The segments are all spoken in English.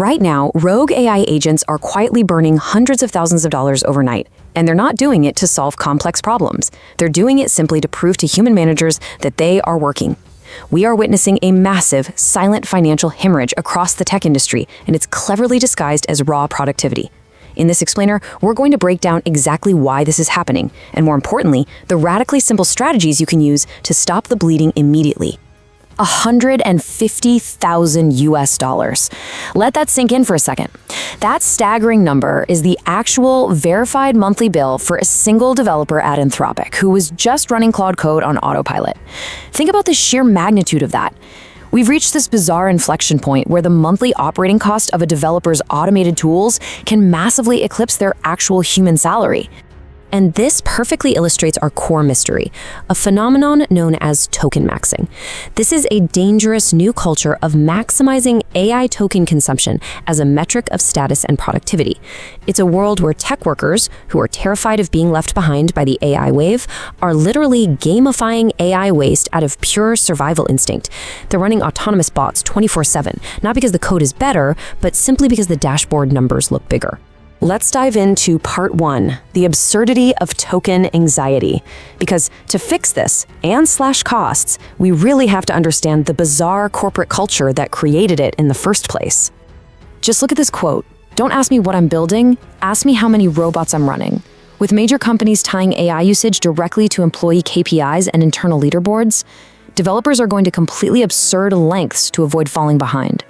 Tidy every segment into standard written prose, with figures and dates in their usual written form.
Right now, rogue AI agents are quietly burning hundreds of thousands of dollars overnight, and they're not doing it to solve complex problems. They're doing it simply to prove to human managers that they are working. We are witnessing a massive, silent financial hemorrhage across the tech industry, and it's cleverly disguised as raw productivity. In this explainer, we're going to break down exactly why this is happening, and more importantly, the radically simple strategies you can use to stop the bleeding immediately. $150,000. Let that sink in for a second. That staggering number is the actual verified monthly bill for a single developer at Anthropic who was just running Claude Code on autopilot. Think about the sheer magnitude of that. We've reached this bizarre inflection point where the monthly operating cost of a developer's automated tools can massively eclipse their actual human salary. And this perfectly illustrates our core mystery, a phenomenon known as tokenmaxing. This is a dangerous new culture of maximizing AI token consumption as a metric of status and productivity. It's a world where tech workers, who are terrified of being left behind by the AI wave, are literally gamifying AI waste out of pure survival instinct. They're running autonomous bots 24/7, not because the code is better, but simply because the dashboard numbers look bigger. Let's dive into part 1, the absurdity of token anxiety. Because to fix this and slash costs, we really have to understand the bizarre corporate culture that created it in the first place. Just look at this quote. Don't ask me what I'm building, ask me how many robots I'm running. With major companies tying AI usage directly to employee KPIs and internal leaderboards, developers are going to completely absurd lengths to avoid falling behind.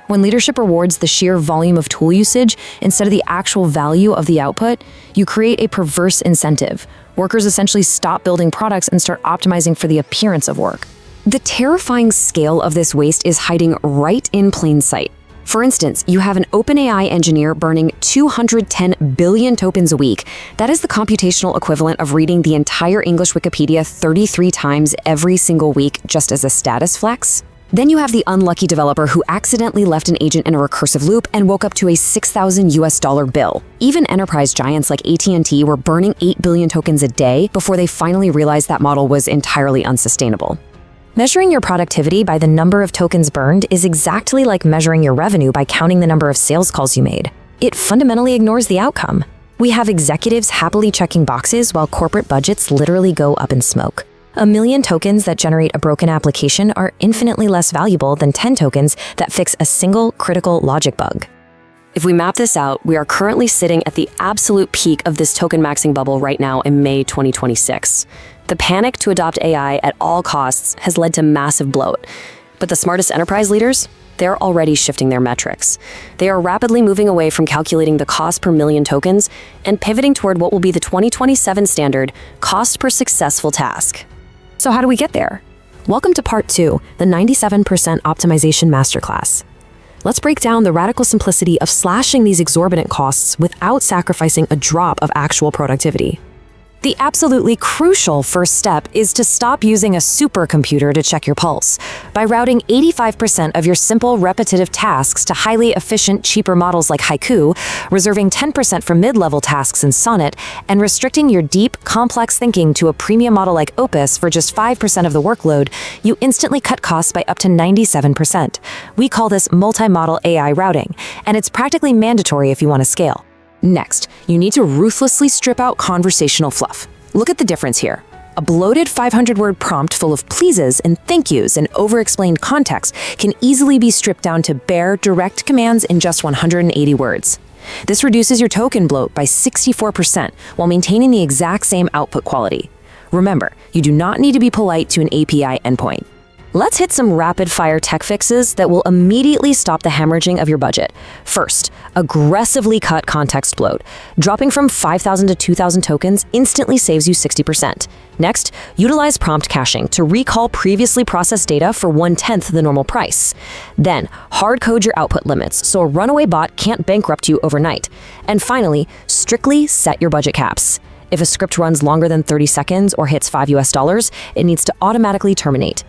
When leadership rewards the sheer volume of tool usage instead of the actual value of the output, you create a perverse incentive. Workers essentially stop building products and start optimizing for the appearance of work. The terrifying scale of this waste is hiding right in plain sight. For instance, you have an OpenAI engineer burning 210 billion tokens a week. That is the computational equivalent of reading the entire English Wikipedia 33 times every single week just as a status flex. Then you have the unlucky developer who accidentally left an agent in a recursive loop and woke up to a $6,000 bill. Even enterprise giants like AT&T were burning 8 billion tokens a day before they finally realized that model was entirely unsustainable. Measuring your productivity by the number of tokens burned is exactly like measuring your revenue by counting the number of sales calls you made. It fundamentally ignores the outcome. We have executives happily checking boxes while corporate budgets literally go up in smoke. 1 million tokens that generate a broken application are infinitely less valuable than 10 tokens that fix a single critical logic bug. If we map this out, we are currently sitting at the absolute peak of this token maxing bubble right now in May 2026. The panic to adopt AI at all costs has led to massive bloat. But the smartest enterprise leaders, they're already shifting their metrics. They are rapidly moving away from calculating the cost per million tokens and pivoting toward what will be the 2027 standard, cost per successful task. So how do we get there? Welcome to part 2, the 97% optimization masterclass. Let's break down the radical simplicity of slashing these exorbitant costs without sacrificing a drop of actual productivity. The absolutely crucial first step is to stop using a supercomputer to check your pulse. By routing 85% of your simple, repetitive tasks to highly efficient, cheaper models like Haiku, reserving 10% for mid-level tasks in Sonnet, and restricting your deep, complex thinking to a premium model like Opus for just 5% of the workload, you instantly cut costs by up to 97%. We call this multi-model AI routing, and it's practically mandatory if you want to scale. Next, you need to ruthlessly strip out conversational fluff. Look at the difference here. A bloated 500-word prompt full of pleases and thank yous and over-explained context can easily be stripped down to bare, direct commands in just 180 words. This reduces your token bloat by 64% while maintaining the exact same output quality. Remember, you do not need to be polite to an API endpoint. Let's hit some rapid-fire tech fixes that will immediately stop the hemorrhaging of your budget. First, aggressively cut context bloat. Dropping from 5,000 to 2,000 tokens instantly saves you 60%. Next, utilize prompt caching to recall previously processed data for 1/10 the normal price. Then, hard code your output limits so a runaway bot can't bankrupt you overnight. And finally, strictly set your budget caps. If a script runs longer than 30 seconds or hits $5, it needs to automatically terminate.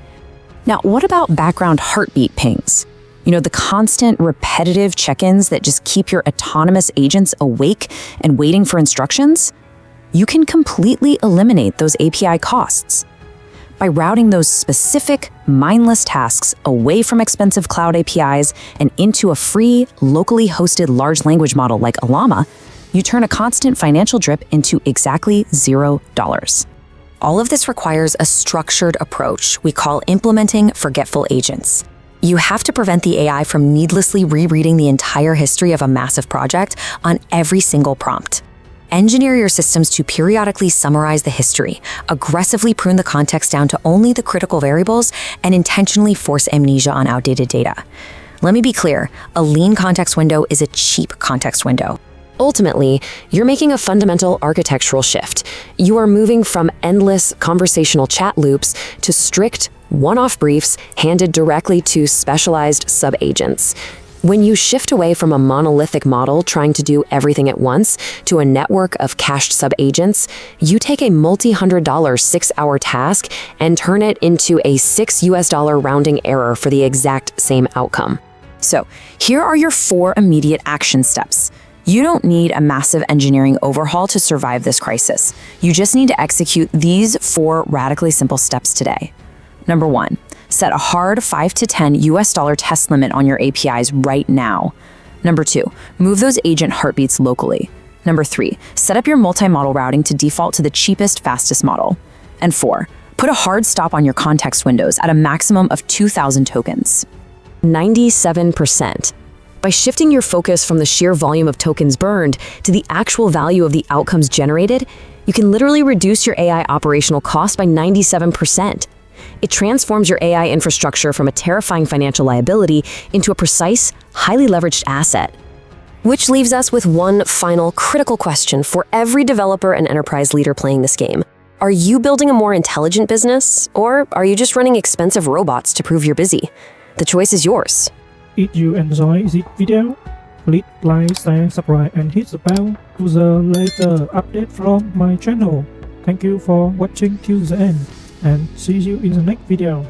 Now, what about background heartbeat pings? You know, the constant repetitive check-ins that just keep your autonomous agents awake and waiting for instructions? You can completely eliminate those API costs. by routing those specific, mindless tasks away from expensive cloud APIs and into a free, locally hosted large language model like Llama, you turn a constant financial drip into exactly $0. All of this requires a structured approach we call implementing forgetful agents. You have to prevent the AI from needlessly rereading the entire history of a massive project on every single prompt. Engineer your systems to periodically summarize the history, aggressively prune the context down to only the critical variables, and intentionally force amnesia on outdated data. Let me be clear, a lean context window is a cheap context window. Ultimately, you're making a fundamental architectural shift. You are moving from endless conversational chat loops to strict, one-off briefs handed directly to specialized sub-agents. When you shift away from a monolithic model trying to do everything at once to a network of cached sub-agents, you take a multi-$100 6-hour task and turn it into a $6 rounding error for the exact same outcome. So, here are your 4 immediate action steps. You don't need a massive engineering overhaul to survive this crisis. You just need to execute these 4 radically simple steps today. Number 1. Set a hard $5 to $10 test limit on your APIs right now. Number 2, move those agent heartbeats locally. Number 3, set up your multi-model routing to default to the cheapest, fastest model. And 4, put a hard stop on your context windows at a maximum of 2,000 tokens. 97%. By shifting your focus from the sheer volume of tokens burned to the actual value of the outcomes generated, you can literally reduce your AI operational cost by 97%. It transforms your AI infrastructure from a terrifying financial liability into a precise, highly leveraged asset. Which leaves us with one final critical question for every developer and enterprise leader playing this game. Are you building a more intelligent business, or are you just running expensive robots to prove you're busy? The choice is yours. If you enjoy this video, please like, share, subscribe and hit the bell to the latest update from my channel. Thank you for watching till the end, and see you in the next video.